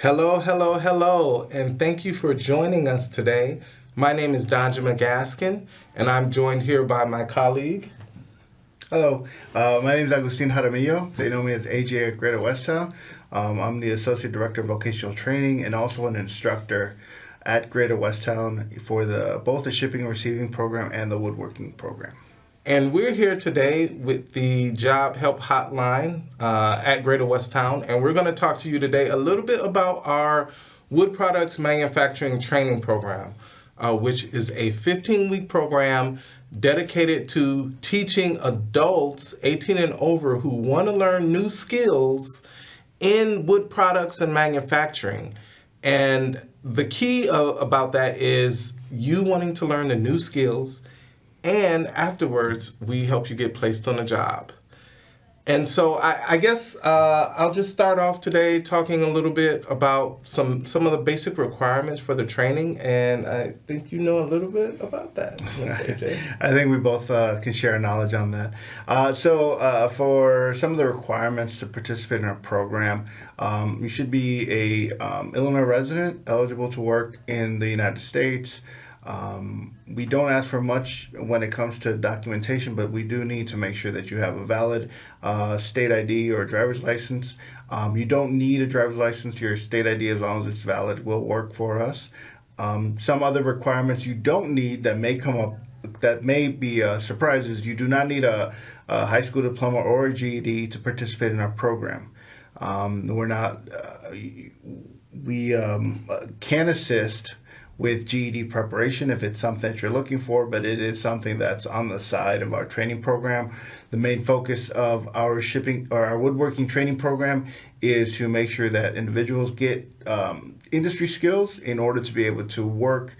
Hello, hello, hello, and thank you for joining us today. My name is Danjuma Gaskin, and I'm joined here by my colleague. Hello, my name is Agustin Jaramillo. They know me as AJ at Greater Westtown. I'm the Associate Director of Vocational Training and also an instructor at Greater Westtown for both the Shipping and Receiving Program and the Woodworking Program. And we're here today with the Job Help Hotline at Greater Westtown, and we're going to talk to you today a little bit about our Wood Products Manufacturing Training Program, which is a 15-week program dedicated to teaching adults 18 and over who want to learn new skills in wood products and manufacturing. And the key about that is you wanting to learn the new skills, and afterwards, we help you get placed on a job. And so I guess I'll just start off today talking a little bit about some of the basic requirements for the training, and I think you know a little bit about that, Mr. AJ. I think we both can share knowledge on that. For some of the requirements to participate in our program, you should be a Illinois resident eligible to work in the United States. We don't ask for much when it comes to documentation, but we do need to make sure that you have a valid state ID or driver's license. You don't need a driver's license. Your state ID, as long as it's valid, will work for us. Some other requirements you don't need that may come up that may be surprises. You do not need a high school diploma or a GED to participate in our program. We can assist with GED preparation if it's something that you're looking for, but it is something that's on the side of our training program. The main focus of our woodworking training program is to make sure that individuals get industry skills in order to be able to work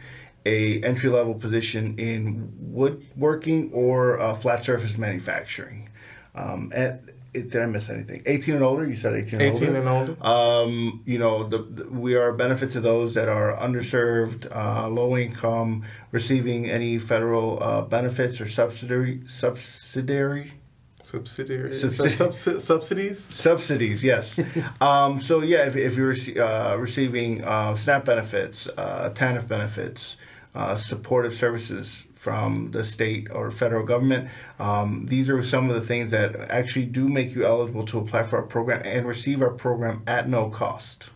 a entry-level position in woodworking or flat surface manufacturing. Did I miss anything? 18 and older? You said 18 and older? 18 and older. We are a benefit to those that are underserved, low income, receiving any federal benefits or subsidies. Subsidies? Subsidies, yes. If you're receiving SNAP benefits, TANF benefits, supportive services from the state or federal government. These are some of the things that actually do make you eligible to apply for our program and receive our program at no cost.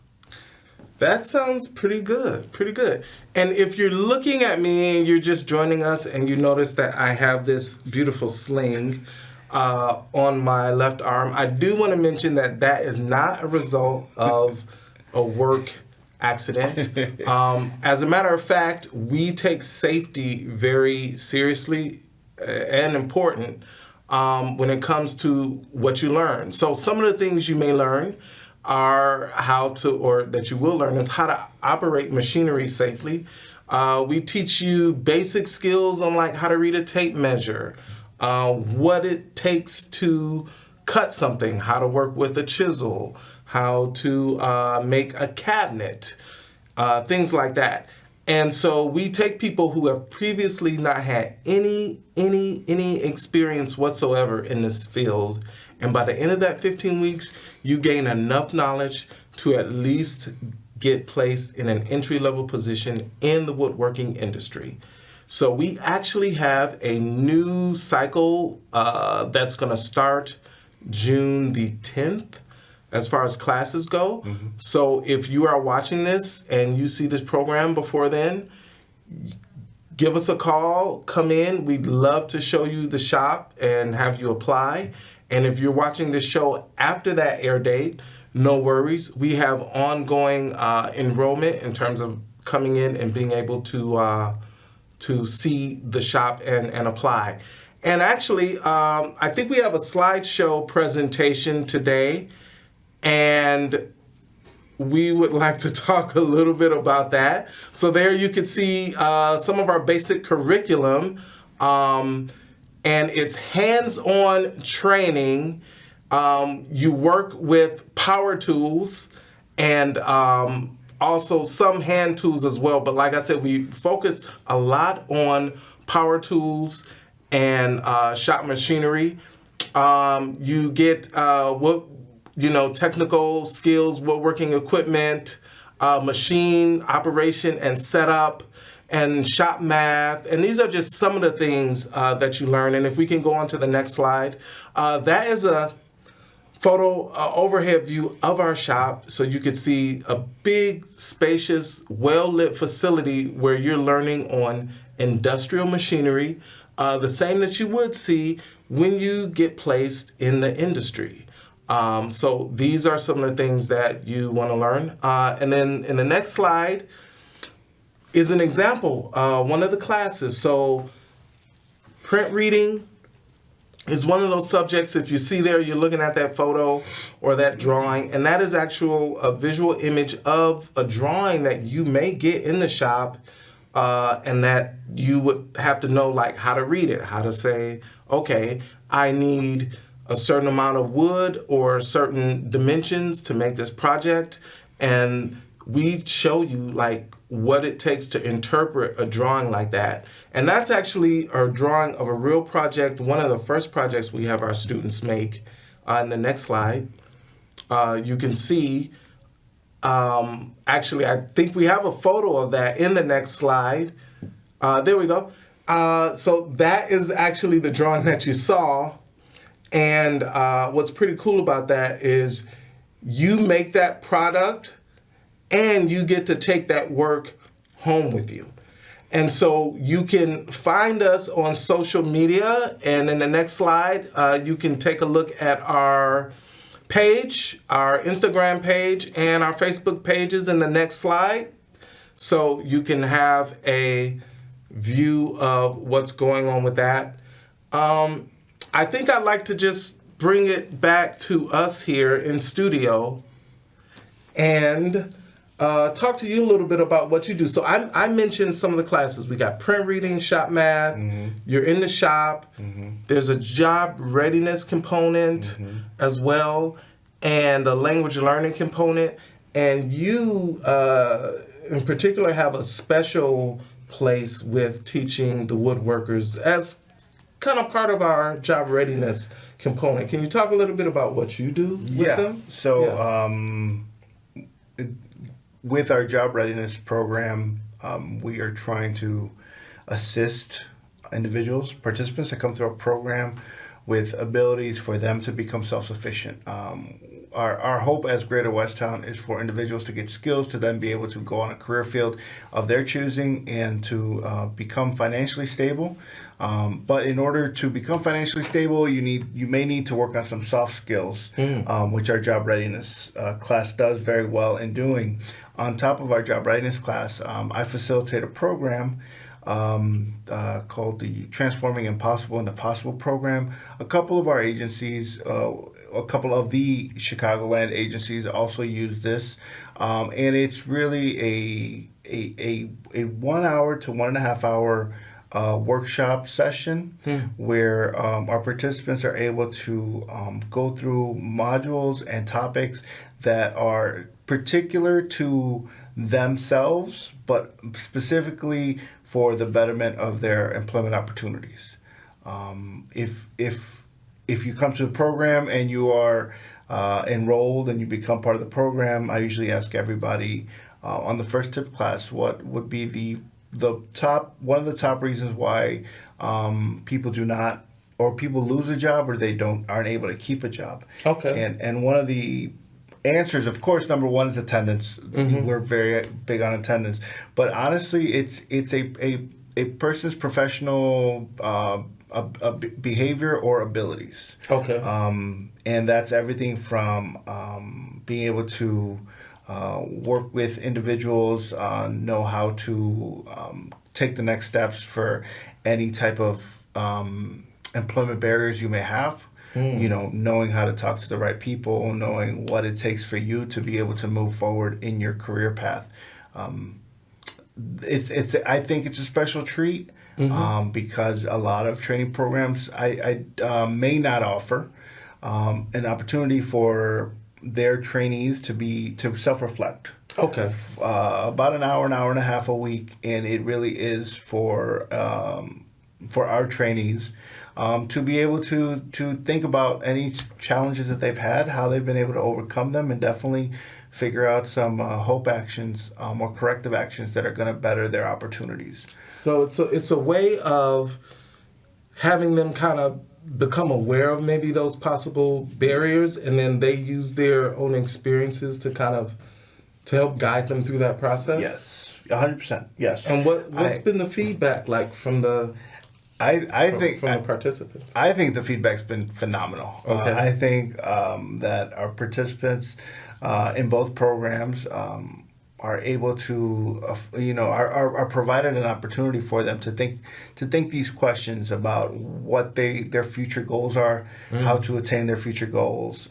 That sounds pretty good. And if you're looking at me and you're just joining us and you notice that I have this beautiful sling on my left arm, I do want to mention that is not a result of a work accident. As a matter of fact, we take safety very seriously and important when it comes to what you learn. So some of the things you may learn are that you will learn is how to operate machinery safely. We teach you basic skills on like how to read a tape measure, what it takes to cut something, how to work with a chisel, how to make a cabinet, things like that. And so we take people who have previously not had any experience whatsoever in this field, and by the end of that 15 weeks, you gain enough knowledge to at least get placed in an entry-level position in the woodworking industry. So we actually have a new cycle that's going to start June the 10th. As far as classes go. Mm-hmm. So if you are watching this and you see this program before then, give us a call, come in. We'd love to show you the shop and have you apply. And if you're watching this show after that air date, no worries. We have ongoing enrollment in terms of coming in and being able to see the shop and apply. And actually, I think we have a slideshow presentation today. And we would like to talk a little bit about that. So there you can see some of our basic curriculum, and it's hands-on training. You work with power tools and also some hand tools as well. But like I said, we focus a lot on power tools and shop machinery. You get technical skills, woodworking equipment, machine operation and setup, and shop math. And these are just some of the things that you learn. And if we can go on to the next slide, that is a photo overhead view of our shop, so you could see a big, spacious, well-lit facility where you're learning on industrial machinery, the same that you would see when you get placed in the industry. So these are some of the things that you want to learn. And then in the next slide is an example, one of the classes. So print reading is one of those subjects. If you see there, you're looking at that photo or that drawing, and that is a visual image of a drawing that you may get in the shop, and that you would have to know like how to read it, how to say, okay, I need a certain amount of wood or certain dimensions to make this project, and we show you like what it takes to interpret a drawing like that. And that's actually a drawing of a real project, one of the first projects we have our students make. In the next slide, you can see, actually, I think we have a photo of that in the next slide. There we go. So that is actually the drawing that you saw. And what's pretty cool about that is you make that product and you get to take that work home with you. And so you can find us on social media, and in the next slide, you can take a look at our page, our Instagram page, and our Facebook pages in the next slide. So you can have a view of what's going on with that. I think I'd like to just bring it back to us here in studio and talk to you a little bit about what you do. So I mentioned some of the classes. We got print reading, shop math, you're in the shop, there's a job readiness component as well, and a language learning component. And you, in particular, have a special place with teaching the woodworkers as kind of part of our job readiness component. Can you talk a little bit about what you do with them? So with our job readiness program, we are trying to assist individuals, participants that come through our program with abilities for them to become self-sufficient. Our hope as Greater Westtown is for individuals to get skills to then be able to go on a career field of their choosing and to become financially stable. But in order to become financially stable, you may need to work on some soft skills, which our job readiness class does very well in doing. On top of our job readiness class, I facilitate a program called the Transforming Impossible into Possible program. A couple of our agencies, a couple of the Chicagoland agencies also use this, and it's really a 1 hour to 1.5 hour workshop session where our participants are able to go through modules and topics that are particular to themselves, but specifically for the betterment of their employment opportunities. If you come to the program and you are enrolled and you become part of the program, I usually ask everybody on the first tip class what would be one of the top reasons why people do not, or people lose a job, or they aren't able to keep a job. Okay. And one of the answers, of course, number one is attendance. We're very big on attendance, but honestly, it's a person's professional behavior or abilities. Okay. And that's everything from being able to work with individuals, know how to take the next steps for any type of employment barriers you may have. Knowing how to talk to the right people, knowing what it takes for you to be able to move forward in your career path. I think it's a special treat because a lot of training programs I may not offer an opportunity for their trainees to self-reflect. Okay. About an hour and a half a week, and it really is for our trainees to be able to think about any challenges that they've had, how they've been able to overcome them, and definitely figure out some hope actions or corrective actions that are going to better their opportunities. So it's a way of having them kind of become aware of maybe those possible barriers, and then they use their own experiences to kind of to help guide them through that process. Yes, 100%. Yes. And what's been the feedback like from the the participants? I think the feedback's been phenomenal. Okay. I think that our participants in both programs are able to, are provided an opportunity for them to think these questions about what their future goals are, how to attain their future goals,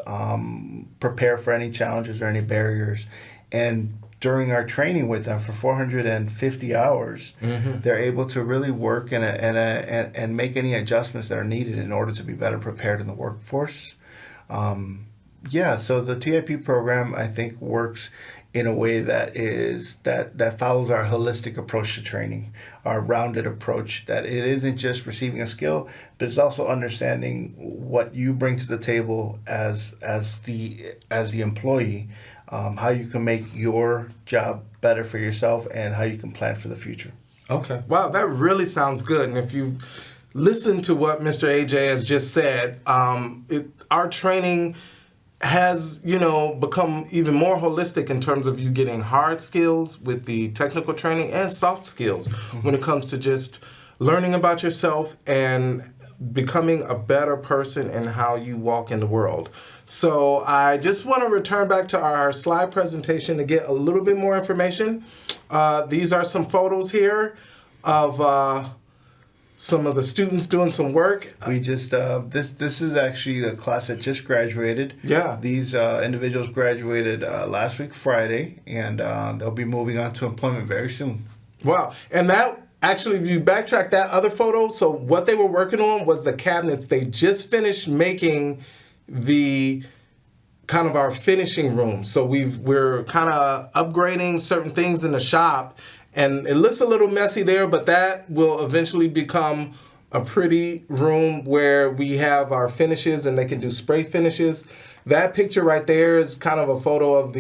prepare for any challenges or any barriers, and during our training with them for 450 hours, they're able to really work and make any adjustments that are needed in order to be better prepared in the workforce. So the TIP program, I think, works in a way that follows our holistic approach to training, our rounded approach, that it isn't just receiving a skill, but it's also understanding what you bring to the table as the employee, how you can make your job better for yourself, and how you can plan for the future. Okay. Wow, that really sounds good. And if you listen to what Mr. AJ has just said, our training has, become even more holistic in terms of you getting hard skills with the technical training and soft skills when it comes to just learning about yourself and becoming a better person in how you walk in the world. So I just want to return back to our slide presentation to get a little bit more information. These are some photos here of some of the students doing some work. We just this is actually a class that just graduated. Yeah. These individuals graduated last week Friday, and they'll be moving on to employment very soon. Wow. And that actually, if you backtrack that other photo, so what they were working on was the cabinets. They just finished making the kind of our finishing room. So we're kind of upgrading certain things in the shop. And it looks a little messy there, but that will eventually become a pretty room where we have our finishes and they can do spray finishes. That picture right there is kind of a photo of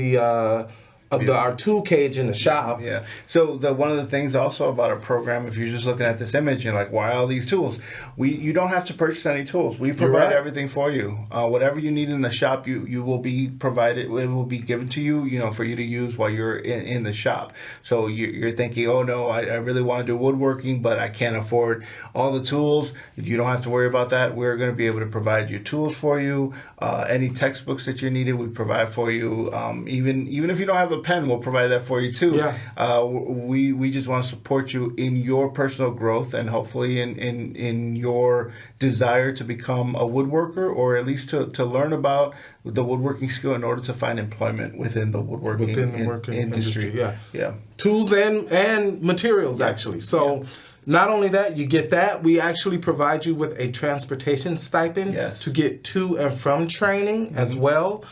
our tool cage in the shop. Yeah. So one of the things also about our program, if you're just looking at this image, you're like, why all these tools? You don't have to purchase any tools. We provide everything for you. Whatever you need in the shop, you will be provided. It will be given to you, for you to use while you're in the shop. So you're thinking, oh no, I really want to do woodworking, but I can't afford all the tools. You don't have to worry about that. We're going to be able to provide your tools for you. Any textbooks that you needed, we provide for you. Even if you don't have a pen, we'll provide that for you too. Yeah. We just want to support you in your personal growth, and hopefully in your desire to become a woodworker, or at least to learn about the woodworking skill in order to find employment within the woodworking industry. Yeah. Tools and materials, actually. So not only that, you get that, we actually provide you with a transportation stipend to get to and from training as well.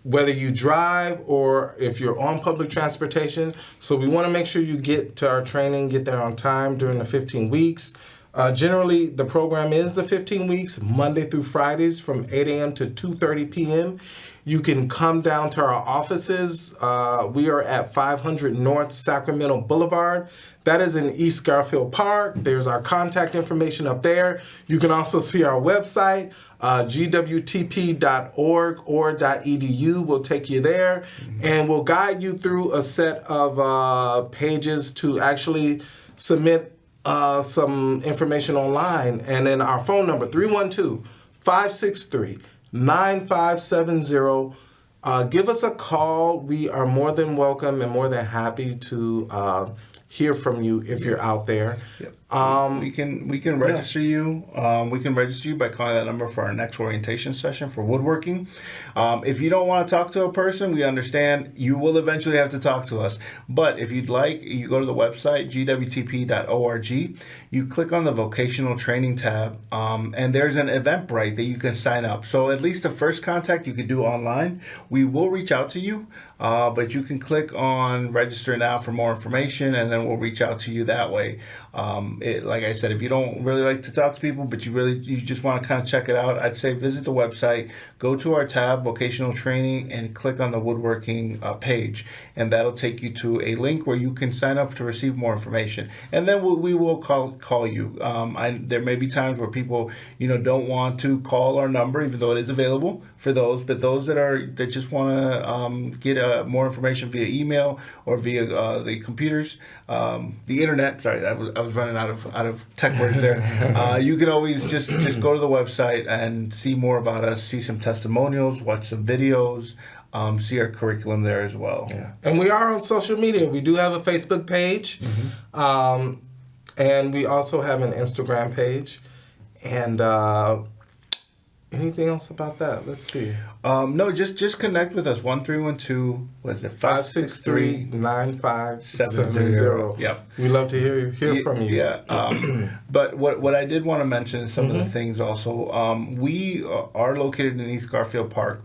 Whether you drive or if you're on public transportation. So we want to make sure you get to our training, get there on time during the 15 weeks. Generally, the program is the 15 weeks, Monday through Fridays from 8 a.m. to 2:30 p.m. You can come down to our offices. We are at 500 North Sacramento Boulevard. That is in East Garfield Park. There's our contact information up there. You can also see our website, gwtp.org or .edu will take you there. And we'll guide you through a set of pages to actually submit some information online. And then our phone number, 312-563-9570. Give us a call. We are more than welcome and more than happy to hear from you if you're out there. Yep. We can register you. We can register you by calling that number for our next orientation session for woodworking. If you don't want to talk to a person, we understand. You will eventually have to talk to us. But if you'd like, you go to the website, gwtp.org. You click on the vocational training tab, and there's an Eventbrite that you can sign up. So at least the first contact you can do online. We will reach out to you, but you can click on register now for more information, and then we'll reach out to you that way. Like I said, if you don't really like to talk to people, but you just want to kind of check it out, I'd say visit the website, go to our tab, Vocational Training, and click on the woodworking page. And that'll take you to a link where you can sign up to receive more information. And then we will call you. There may be times where people, don't want to call our number, even though it is available for those. But those that just want to get more information via email or via the computers, the internet. Sorry, I was running out of tech words there. You can always just go to the website and see more about us, see some testimonials, watch some videos. See our curriculum there as well. Yeah. And we are on social media. We do have a Facebook page, and we also have an Instagram page. And anything else about that? Let's see. No, just connect with us. 1312, what is it? 563-9570. Yep. We love to hear from you. Yeah. But what I did want to mention is some of the things also. We are located in East Garfield Park.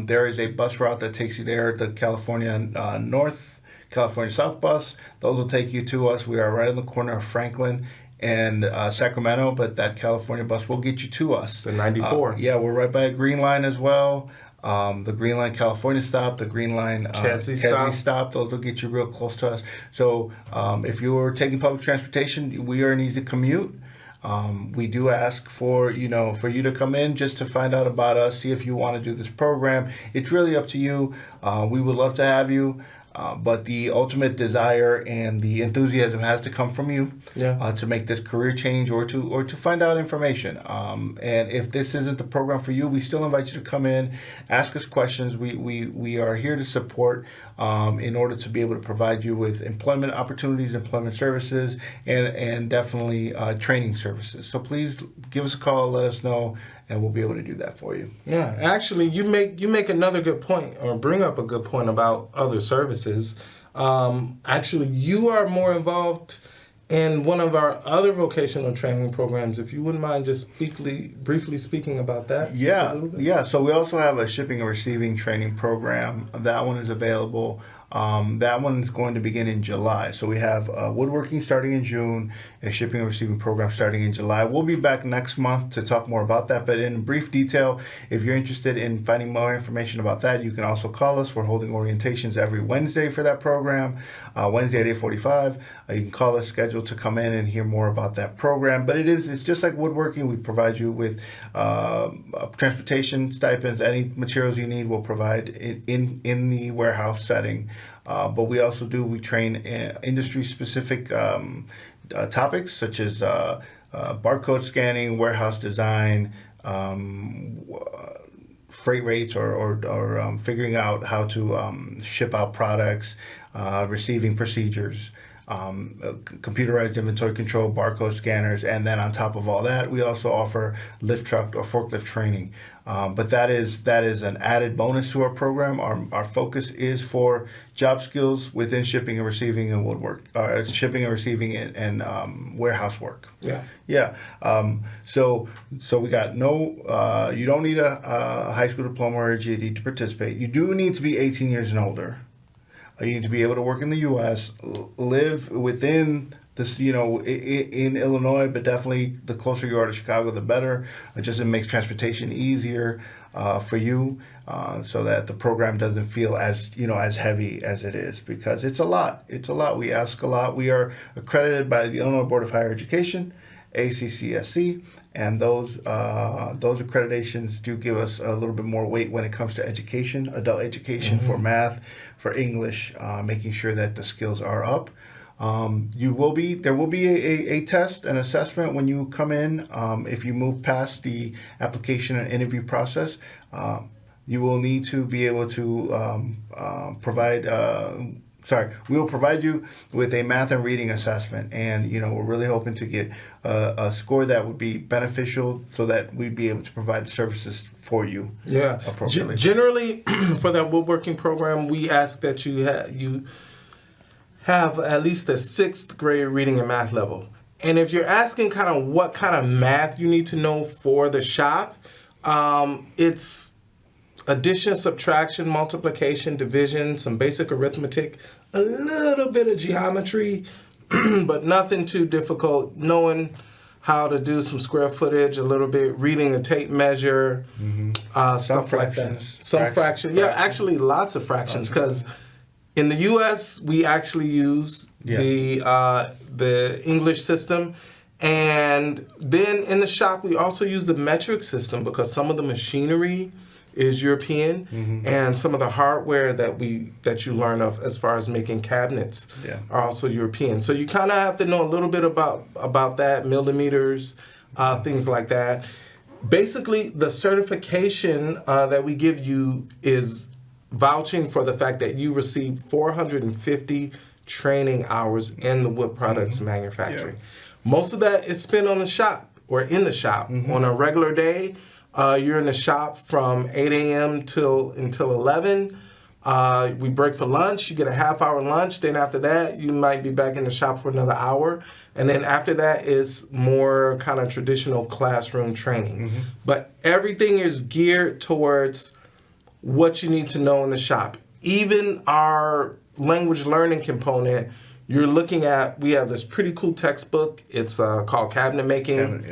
There is a bus route that takes you there, the California North, California South bus. Those will take you to us. We are right on the corner of Franklin and Sacramento, but that California bus will get you to us. The 94. Yeah, we're right by a Green Line as well. The Green Line California stop, the Green Line Kedzie stop, those will get you real close to us. So if you're taking public transportation, we are an easy commute. We do ask for you to come in just to find out about us, see if you want to do this program. It's really up to you. We would love to have you. But the ultimate desire and the enthusiasm has to come from you to make this career change or to find out information. And if this isn't the program for you, we still invite you to come in, ask us questions. We are here to support in order to be able to provide you with employment opportunities, employment services, and definitely training services. So please give us a call, let us know, and we'll be able to do that for you. Yeah, actually, you make another good point, or bring up a good point about other services. Actually, you are more involved in one of our other vocational training programs. If you wouldn't mind just briefly speaking about that. Yeah. So we also have a shipping and receiving training program. That one is available. That one is going to begin in July. So we have woodworking starting in June, a shipping and receiving program starting in July. We'll be back next month to talk more about that. But in brief detail, if you're interested in finding more information about that, you can also call us. We're holding orientations every Wednesday for that program, Wednesday at 8:45. You can call us, schedule to come in and hear more about that program. But it's just like woodworking. We provide you with transportation stipends, any materials you need. We'll provide in the warehouse setting. But we train industry-specific topics such as barcode scanning, warehouse design, freight rates, or figuring out how to ship out products, receiving procedures, computerized inventory control, barcode scanners, and then on top of all that, we also offer lift truck or forklift training. But that is an added bonus to our program. Our focus is for job skills within shipping and receiving and shipping and receiving and warehouse work. Yeah. So we got you don't need a high school diploma or a GED to participate. You do need to be 18 years and older. You need to be able to work in the U.S., live within this, in Illinois, but definitely the closer you are to Chicago, the better. It just makes transportation easier for you, so that the program doesn't feel as heavy as it is, because it's a lot. It's a lot. We ask a lot. We are accredited by the Illinois Board of Higher Education, ACCSC, and those accreditations do give us a little bit more weight when it comes to education, adult education, for math, for English, making sure that the skills are up. There will be a test, an assessment when you come in. If you move past the application and interview process, you will need to be able to we will provide you with a math and reading assessment, and we're really hoping to get a score that would be beneficial, so that we'd be able to provide the services for you. Yeah. Appropriately. Generally, for that woodworking program, we ask that you have at least a 6th grade reading and math level. And if you're asking kind of what kind of math you need to know for the shop, it's addition, subtraction, multiplication, division, some basic arithmetic, a little bit of geometry, but nothing too difficult. Knowing how to do some square footage a little bit, reading a tape measure, stuff like that. Some fractions. Yeah, actually lots of fractions, because in the U.S. we actually use the English system. And then in the shop, we also use the metric system, because some of the machinery is European, and some of the hardware that you learn of as far as making cabinets are also European. So you kind of have to know a little bit about that, millimeters, things like that. Basically, the certification that we give you is vouching for the fact that you received 450 training hours in the wood products manufacturing. Yeah. Most of that is spent on the shop or in the shop. On a regular day, you're in the shop from 8 a.m. until 11. We break for lunch. You get a half-hour lunch. Then after that, you might be back in the shop for another hour. And then after that is more kind of traditional classroom training. But everything is geared towards what you need to know in the shop. Even our language learning component, you're looking at, we have this pretty cool textbook. It's called Cabinet Making.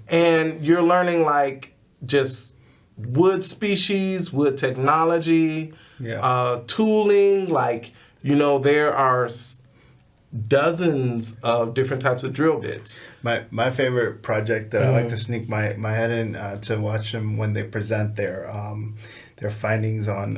And you're learning like just wood species, wood technology, tooling. Like, there are dozens of different types of drill bits. My favorite project that I like to sneak my head in to watch them when they present their findings on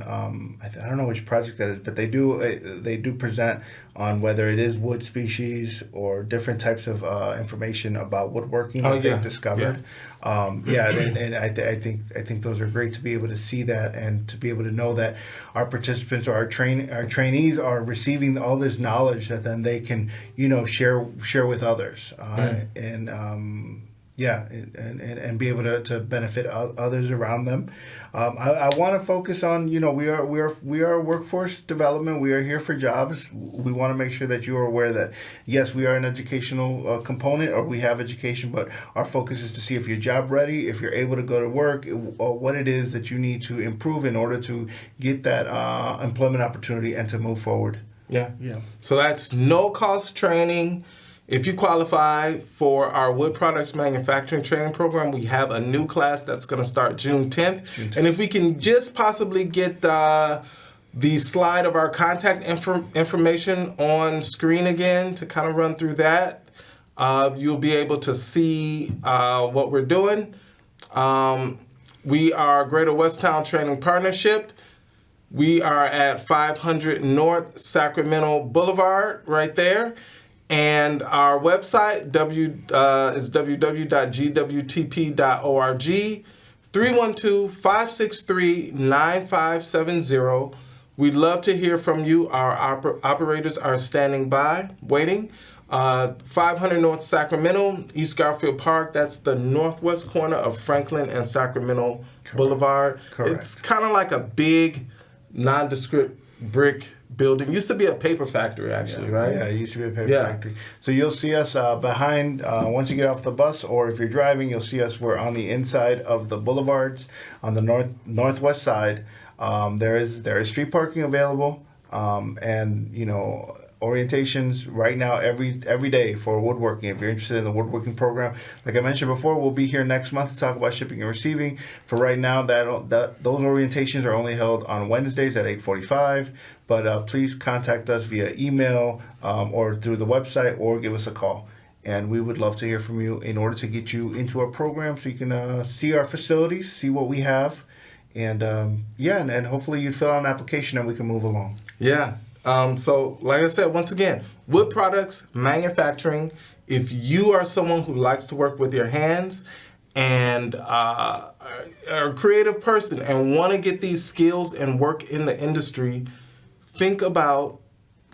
I don't know which project that is, but they do present on whether it is wood species or different types of information about woodworking that they've discovered. And I think those are great to be able to see that and to be able to know that our participants or our trainees are receiving all this knowledge that then they can share with others and be able to benefit others around them. I want to focus on, we are workforce development. We are here for jobs. We want to make sure that you are aware that, yes, we are an educational component, or we have education, but our focus is to see if you're job ready, if you're able to go to work, or what it is that you need to improve in order to get that employment opportunity and to move forward. So that's no-cost training. If you qualify for our wood products manufacturing training program, we have a new class that's going to start June 10th. And if we can just possibly get the slide of our contact information on screen again to kind of run through that, you'll be able to see what we're doing. We are Greater Westtown Training Partnership. We are at 500 North Sacramento Boulevard right there. And our website is www.gwtp.org, 312-563-9570. We'd love to hear from you. Our operators are standing by, waiting. 500 North Sacramento, East Garfield Park. That's the northwest corner of Franklin and Sacramento Boulevard. It's kind of like a big, nondescript brick building. Used to be a paper factory, actually, right? Yeah, it used to be a paper factory. So you'll see us behind, once you get off the bus, or if you're driving, you'll see us. We're on the inside of the boulevards on the northwest side. There is street parking available, and orientations right now every day for woodworking. If you're interested in the woodworking program, like I mentioned before, we'll be here next month to talk about shipping and receiving. For right now, those orientations are only held on Wednesdays at 8:45. But please contact us via email or through the website, or give us a call. And we would love to hear from you in order to get you into our program so you can see our facilities, see what we have, and and hopefully you fill out an application and we can move along. So like I said, once again, wood products manufacturing. If you are someone who likes to work with your hands and are a creative person and want to get these skills and work in the industry, think about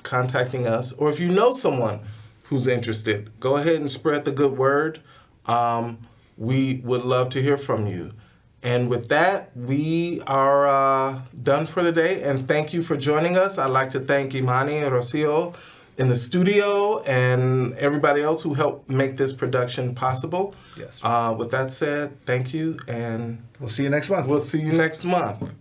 contacting us. Or if you know someone who's interested, go ahead and spread the good word. We would love to hear from you. And with that, we are done for the day. And thank you for joining us. I'd like to thank Imani and Rocio in the studio and everybody else who helped make this production possible. Yes. With that said, thank you. And we'll see you next month. We'll see you next month.